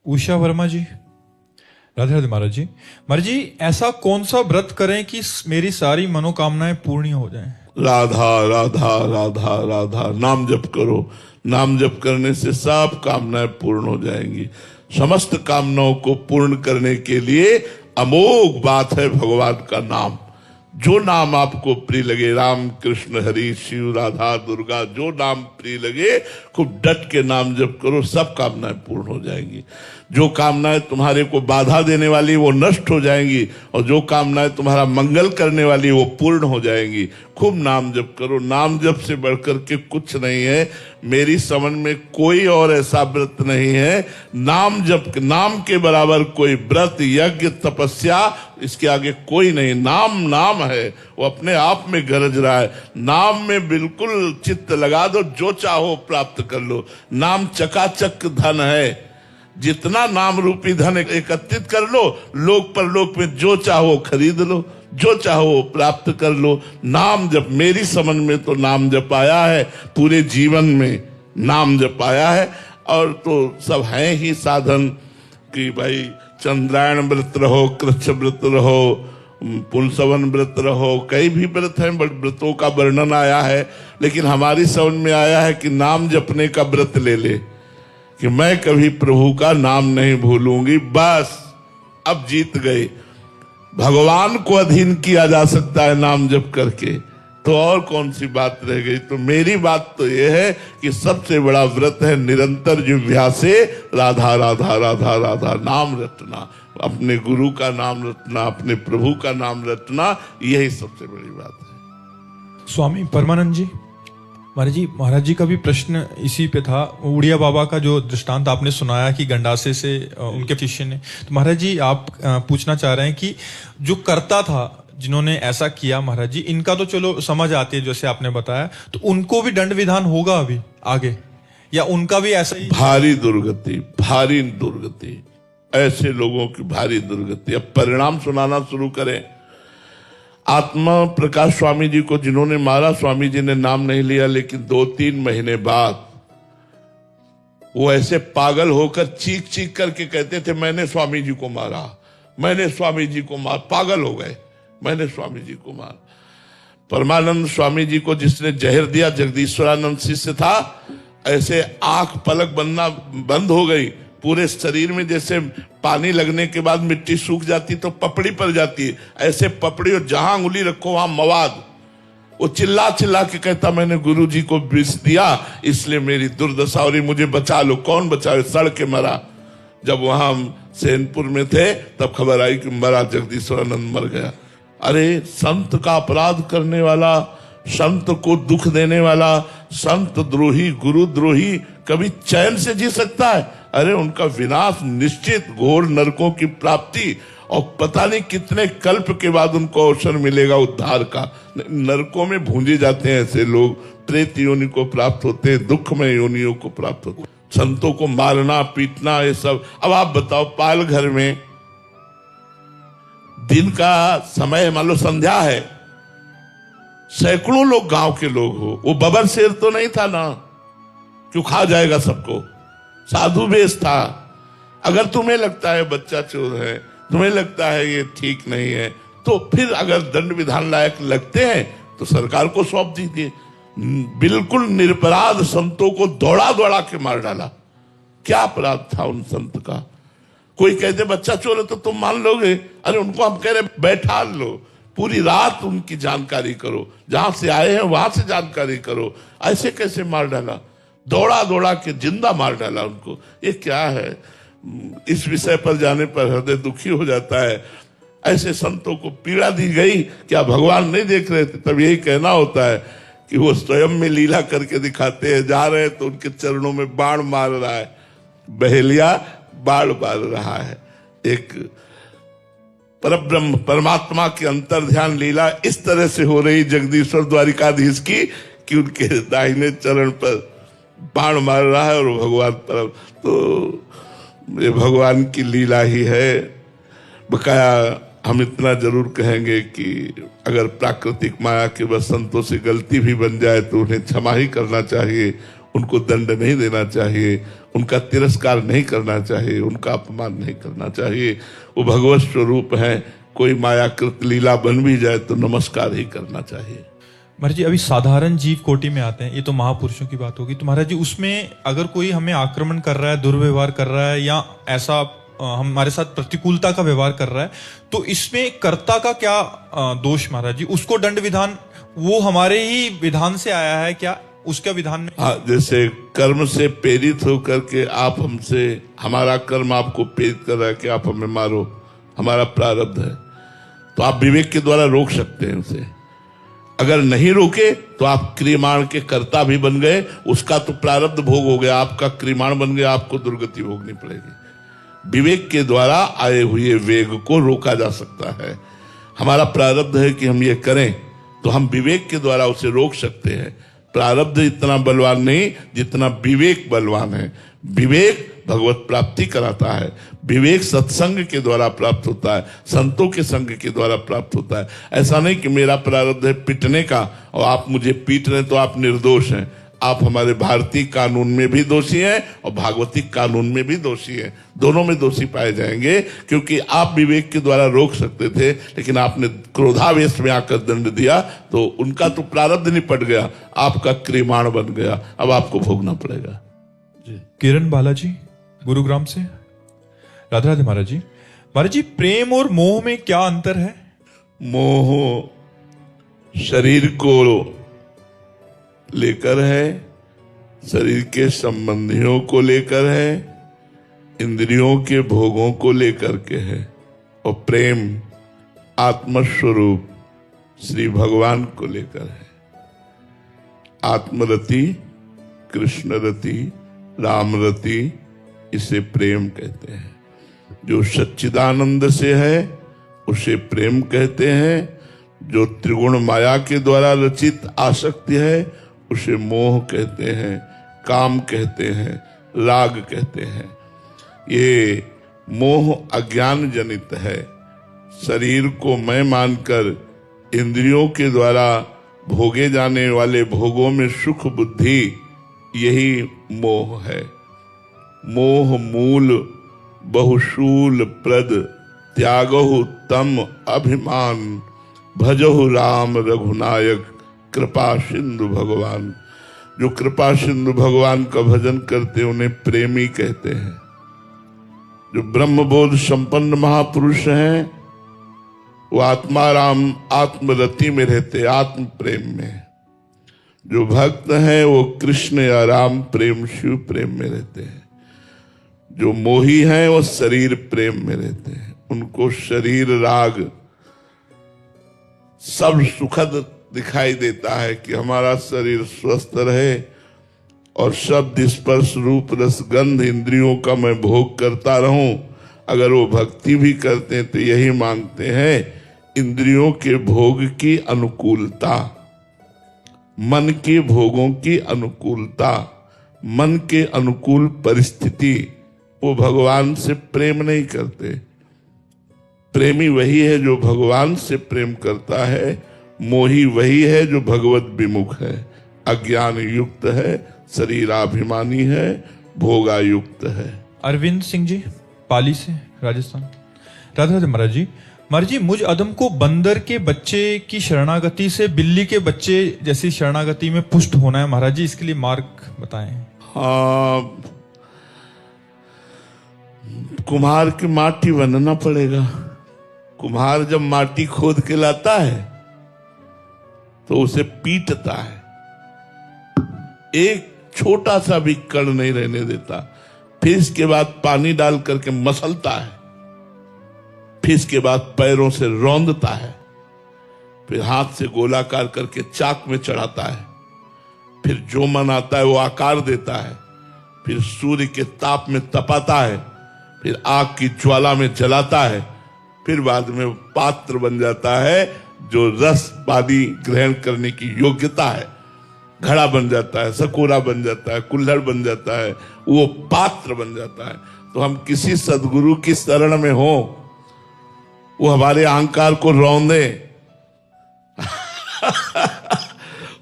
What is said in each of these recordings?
उषा वर्मा जी, राधे राधे महाराज जी। महाराज जी, ऐसा कौन सा व्रत करें कि मेरी सारी मनोकामनाएं पूर्ण हो जाएं? राधा राधा राधा राधा नाम जप करो। नाम जप करने से सब कामनाएं पूर्ण हो जाएंगी। समस्त कामनाओं को पूर्ण करने के लिए अमोघ बात है भगवान का नाम। जो नाम आपको प्रिय लगे, राम कृष्ण हरि शिव राधा दुर्गा, जो नाम प्रिय लगे खूब डट के नाम जप करो, सब कामनाएं पूर्ण हो जाएंगी। जो कामनाएं तुम्हारे को बाधा देने वाली वो नष्ट हो जाएंगी, और जो कामनाएं तुम्हारा मंगल करने वाली वो पूर्ण हो जाएंगी। खूब नाम जप करो। नाम जप से बढ़कर के कुछ नहीं है। मेरी समझ में कोई और ऐसा व्रत नहीं है। नाम जप, नाम के बराबर कोई व्रत यज्ञ तपस्या इसके आगे कोई नहीं। नाम नाम है, वो अपने आप में गरज रहा है। नाम में बिल्कुल चित्त लगा दो, जो चाहो प्राप्त कर लो। नाम चकाचक धन है। जितना नाम रूपी धन एकत्रित कर लो, लोक परलोक में जो चाहो खरीद लो, जो चाहो प्राप्त कर लो। नाम जप, मेरी समझ में तो नाम जप आया है, पूरे जीवन में नाम जप आया है। और तो सब हैं ही साधन कि भाई चंद्रायण व्रत रहो, कृच्छ व्रत रहो, पुंसवन व्रत रहो, कई भी व्रत हैं, व्रतों का वर्णन आया है। लेकिन हमारी समझ में आया है कि नाम जपने का व्रत ले ले कि मैं कभी प्रभु का नाम नहीं भूलूंगी, बस अब जीत गए। भगवान को अधीन किया जा सकता है नाम जप करके, तो और कौन सी बात रह गई। तो मेरी बात तो यह है कि सबसे बड़ा व्रत है निरंतर जिह्वा से राधा राधा राधा राधा नाम रटना, अपने गुरु का नाम रटना, अपने प्रभु का नाम रटना, यही सबसे बड़ी बात है। स्वामी परमानंद जी, महाराज जी का भी प्रश्न इसी पे था। उड़िया बाबा का जो दृष्टांत आपने सुनाया कि गंडासे से उनके शिष्य ने, तो महाराज जी आप पूछना चाह रहे हैं कि जो करता था, जिन्होंने ऐसा किया, महाराज जी इनका तो चलो समझ आती है जैसे आपने बताया, तो उनको भी दंड विधान होगा अभी आगे, या उनका भी ऐसा ही? भारी दुर्गति, भारी दुर्गति, ऐसे लोगों की भारी दुर्गति। अब परिणाम सुनाना शुरू करें। आत्मा प्रकाश स्वामी जी को जिन्होंने मारा, स्वामी जी ने नाम नहीं लिया, लेकिन 2-3 महीने बाद वो ऐसे पागल होकर चीख चीख करके कहते थे मैंने स्वामी जी को मारा, मैंने स्वामी जी को मार। पागल हो गए, मैंने स्वामी जी को मार। परमानंद स्वामी जी को जिसने जहर दिया, जगदीश्वरानंद शिष्य था, ऐसे आंख पलक बनना बंद हो गई। पूरे शरीर में जैसे पानी लगने के बाद मिट्टी सूख जाती तो पपड़ी पड़ जाती है, ऐसे पपड़ी, और जहां उंगली रखो वहां मवाद। वो चिल्ला चिल्ला के कहता मैंने गुरु जी को विष दिया, इसलिए मेरी दुर्दशा हो रही, मुझे बचा लो। कौन बचाए, सड़ के मरा। जब वहां सैनपुर में थे तब खबर आई कि मरा, जगदीश्वरानंद मर गया। अरे संत का अपराध करने वाला, संत को दुख देने वाला, संत द्रोही, गुरु द्रोही कभी चैन से जी सकता है? अरे उनका विनाश निश्चित, घोर नरकों की प्राप्ति, और पता नहीं कितने कल्प के बाद उनको अवसर मिलेगा उद्धार का। नरकों में भूंजे जाते हैं ऐसे लोग, प्रेत योनि को प्राप्त होते हैं, दुखमय योनियों को प्राप्त होते हैं। संतों को मारना पीटना ये सब। अब आप बताओ, पाल घर में दिन का समय, मान लो संध्या है, सैकड़ों लोग गांव के लोग हो, वो बबर शेर तो नहीं था ना, क्यों खा जाएगा सबको। साधु वेश था। अगर तुम्हें लगता है बच्चा चोर है, तुम्हें लगता है ये ठीक नहीं है, तो फिर अगर दंड विधान लायक लगते हैं तो सरकार को सौंप दीजिए। बिल्कुल निरपराध संतों को दौड़ा दौड़ा के मार डाला। क्या अपराध था उन संत का? कोई कहते बच्चा चोर है तो तुम मान लोगे? अरे उनको हम कह रहे बैठा लो, पूरी रात उनकी जानकारी करो, जहां से आए हैं वहां से जानकारी करो। ऐसे कैसे मार डाला? दौड़ा दौड़ा के जिंदा मार डाला उनको। ये क्या है? इस विषय पर जाने पर हृदय दुखी हो जाता है। ऐसे संतों को पीड़ा दी गई, क्या भगवान नहीं देख रहे थे? तब यही कहना होता है कि वो स्वयं में लीला करके दिखाते हैं। जा रहे हैं तो उनके चरणों में बाण मार रहा है, बहेलिया बाण मार रहा है। एक परब्रह्म परमात्मा की अंतर ध्यान लीला इस तरह से हो रही जगदीश्वर द्वारिकाधीश की कि उनके दाहिने चरण पर बाण मार रहा है, और भगवान पर। तो ये भगवान की लीला ही है। बकाया हम इतना जरूर कहेंगे कि अगर प्राकृतिक माया के वश संतों से गलती भी बन जाए तो उन्हें क्षमा ही करना चाहिए। उनको दंड नहीं देना चाहिए, उनका तिरस्कार नहीं करना चाहिए, उनका अपमान नहीं करना चाहिए। वो भगवत स्वरूप हैं, कोई मायाकृत लीला बन भी जाए तो नमस्कार ही करना चाहिए। महाराज जी, अभी साधारण जीव कोटि में आते हैं, ये तो महापुरुषों की बात होगी। तो महाराज जी, उसमें अगर कोई हमें आक्रमण कर रहा है, दुर्व्यवहार कर रहा है, या ऐसा हमारे साथ प्रतिकूलता का व्यवहार कर रहा है, तो इसमें कर्ता का क्या दोष महाराज जी? उसको दंड विधान वो हमारे ही विधान से आया है क्या? उसका विधान में हाँ, जैसे कर्म से प्रेरित होकर के आप हमसे, हमारा कर्म आपको प्रेरित कर रहा है कि आप हमें मारो, हमारा प्रारब्ध है, तो आप विवेक के द्वारा रोक सकते हैं उसे। अगर नहीं रोके तो आप क्रियमाण के कर्ता भी बन गए, उसका तो प्रारब्ध भोग हो गया, आपका क्रियमाण बन गया, आपको दुर्गति भोगनी पड़ेगी। विवेक के द्वारा आए हुए वेग को रोका जा सकता है। हमारा प्रारब्ध है कि हम ये करें, तो हम विवेक के द्वारा उसे रोक सकते हैं। प्रारब्ध इतना बलवान नहीं जितना विवेक बलवान है। विवेक भगवत प्राप्ति कराता है, विवेक सत्संग के द्वारा प्राप्त होता है, संतों के संग के द्वारा प्राप्त होता है। ऐसा नहीं कि मेरा प्रारब्ध है पिटने का और आप मुझे पीट रहे तो आप निर्दोष हैं। आप हमारे भारतीय कानून में भी दोषी हैं और भागवतिक कानून में भी दोषी हैं, दोनों में दोषी पाए जाएंगे, क्योंकि आप विवेक के द्वारा रोक सकते थे, लेकिन आपने क्रोधावेश में आकर दंड दिया, तो उनका तो प्रारब्ध निपट गया, आपका क्रियमाण बन गया, अब आपको भोगना पड़ेगा। किरण बालाजी गुरुग्राम से, राधे राधे महाराज जी। महाराज जी, प्रेम और मोह में क्या अंतर है? मोह शरीर को लेकर है, शरीर के संबंधियों को लेकर है, इंद्रियों के भोगों को लेकर के है, और प्रेम आत्मस्वरूप श्री भगवान को लेकर है। आत्मरति, कृष्णरति, रामरति, इसे प्रेम कहते हैं। जो सच्चिदानंद से है उसे प्रेम कहते हैं। जो त्रिगुण माया के द्वारा रचित आसक्ति है उसे मोह कहते हैं, काम कहते हैं, राग कहते हैं। ये मोह अज्ञान जनित है। शरीर को मैं मानकर इंद्रियों के द्वारा भोगे जाने वाले भोगों में सुख बुद्धि, यही मोह है। मोह मूल बहुशूल प्रद त्यागहु तम अभिमान, भजहु राम रघुनायक कृपा सिंधु भगवान। जो कृपा सिंधु भगवान का भजन करते उन्हें प्रेमी कहते हैं। जो ब्रह्मबोध संपन्न महापुरुष हैं वो आत्माराम आत्मरति में रहते, आत्म प्रेम में। जो भक्त हैं वो कृष्ण या राम प्रेम, शिव प्रेम में रहते हैं। जो मोही हैं वो शरीर प्रेम में रहते हैं। उनको शरीर राग सब सुखद दिखाई देता है कि हमारा शरीर स्वस्थ रहे और शब्द स्पर्श रूप रस गंध इंद्रियों का मैं भोग करता रहूं। अगर वो भक्ति भी करते हैं तो यही मांगते हैं, इंद्रियों के भोग की अनुकूलता, मन के भोगों की अनुकूलता, मन के अनुकूल परिस्थिति। वो भगवान से प्रेम नहीं करते। प्रेमी वही है जो भगवान से प्रेम करता है, मोही वही है जो भगवत विमुख है, अज्ञान युक्त है, शरीराभिमानी है, भोगायुक्त है। अरविंद सिंह जी पाली से, राजस्थान। राधे राधे महाराज जी। महाराज जी, मुझ अदम को बंदर के बच्चे की शरणागति से बिल्ली के बच्चे जैसी शरणागति में पुष्ट होना है महाराज जी, इसके लिए मार्ग बताएं। हाँ, कुम्हार की माटी बनना पड़ेगा। कुम्हार जब माटी खोद के लाता है तो उसे पीटता है, एक छोटा सा भी कण नहीं रहने देता। फिर इसके बाद पानी डाल करके मसलता है, फिर इसके बाद पैरों से रौंदता है, फिर हाथ से गोलाकार करके चाक में चढ़ाता है, फिर जो मन आता है वो आकार देता है, फिर सूर्य के ताप में तपाता है, फिर आग की ज्वाला में जलाता है, फिर बाद में पात्र बन जाता है जो रस पानी ग्रहण करने की योग्यता है। घड़ा बन जाता है, सकोरा बन जाता है, कुल्हड़ बन जाता है, वो पात्र बन जाता है। तो हम किसी सदगुरु की शरण में हो, वो हमारे अहंकार को रौंदे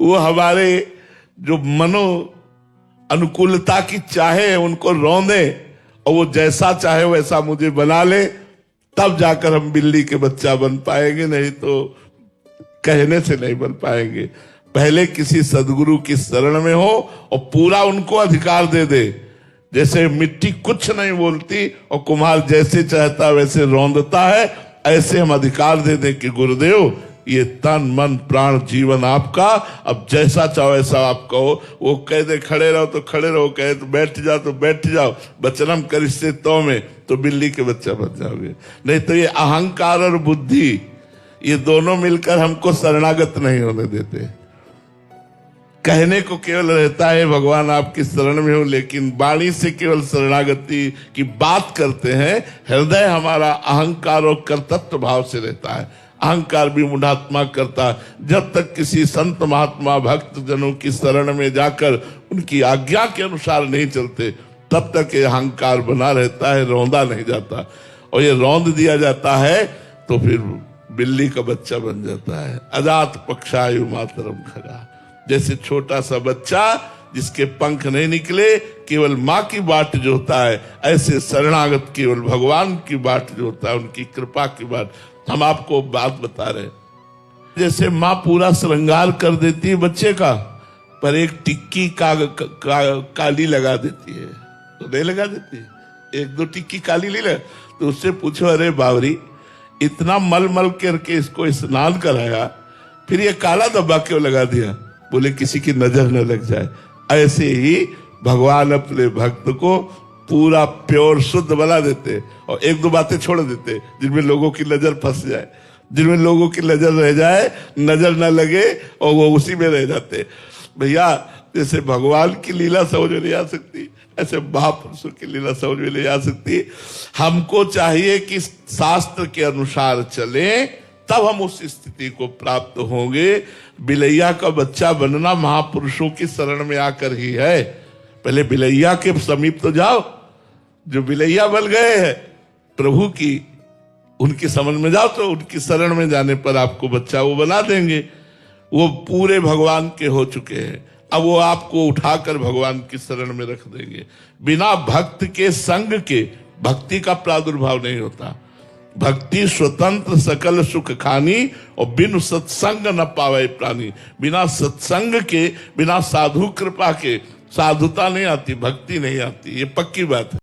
वो हमारे जो अनुकूलता की चाहे उनको रौंदे और वो जैसा चाहे वैसा मुझे बना ले, तब जाकर हम बिल्ली के बच्चा बन पाएंगे, नहीं तो कहने से नहीं बन पाएंगे। पहले किसी सदगुरु की शरण में हो और पूरा उनको अधिकार दे दे। जैसे मिट्टी कुछ नहीं बोलती और कुम्हार जैसे चाहता वैसे रौंदता है, ऐसे हम अधिकार दे दें कि गुरुदेव ये तन मन प्राण जीवन आपका, अब जैसा चाहो ऐसा आप कहो। वो कह दे खड़े रहो तो खड़े रहो, कहे तो बैठ जाओ तो बैठ जाओ, वचनम करिष्ये तो में, तो बिल्ली के बच्चा बन जाओगे। नहीं तो ये अहंकार और बुद्धि, ये दोनों मिलकर हमको शरणागत नहीं होने देते। कहने को केवल रहता है भगवान आपकी शरण में हो, लेकिन वाणी से केवल शरणागति की बात करते हैं। हृदय हमारा अहंकार और कर्तृत्व भाव से रहता है। अहंकार भी मूढ़ात्मा करता है। जब तक किसी संत महात्मा भक्त जनों की शरण में जाकर उनकी आज्ञा के अनुसार नहीं चलते, तब तक ये अहंकार बना रहता है, रौंदा नहीं जाता। और ये रौंद दिया जाता है तो फिर बिल्ली का बच्चा बन जाता है। अजात पक्षायु मातरम खगा, जैसे छोटा सा बच्चा जिसके पंख नहीं निकले, केवल माँ की बाट जोता है, ऐसे शरणागत केवल भगवान की बाट जोता है, उनकी कृपा की बाट। हम आपको बात बता रहे, जैसे माँ पूरा श्रृंगार कर देती है बच्चे का, पर एक टिक्की काली लगा देती है, तो नहीं लगा देती, एक दो टिक्की काली ले, तो उससे पूछो अरे बावरी इतना मल मल करके इसको स्नान कराया, फिर ये काला धब्बा क्यों लगा दिया? बोले किसी की नजर न लग जाए। ऐसे ही भगवान अपने भक्त को पूरा प्योर शुद्ध बना देते और एक दो बातें छोड़ देते जिनमें लोगों की नजर फंस जाए, जिनमें लोगों की नजर रह जाए, नजर न लगे और वो उसी में रह जाते। भैया जैसे भगवान की लीला समझ में नहीं आ सकती, ऐसे महापुरुषों की लीला समझ में नहीं आ सकती। हमको चाहिए कि शास्त्र के अनुसार चले, तब हम उस स्थिति को प्राप्त होंगे। बिलैया का बच्चा बनना महापुरुषों की शरण में आकर ही है। पहले बिलैया के समीप तो जाओ, जो बिलैया बन गए हैं प्रभु की, उनकी समझ में जाओ, तो उनकी शरण में जाने पर आपको बच्चा वो बना देंगे। वो पूरे भगवान के हो चुके हैं, अब वो आपको उठाकर भगवान की शरण में रख देंगे। बिना भक्त के संग के भक्ति का प्रादुर्भाव नहीं होता। भक्ति स्वतंत्र सकल सुख खानी और बिन सत्संग न पावे प्राणी। बिना सत्संग के, बिना साधु कृपा के साधुता नहीं आती, भक्ति नहीं आती, ये पक्की बात है।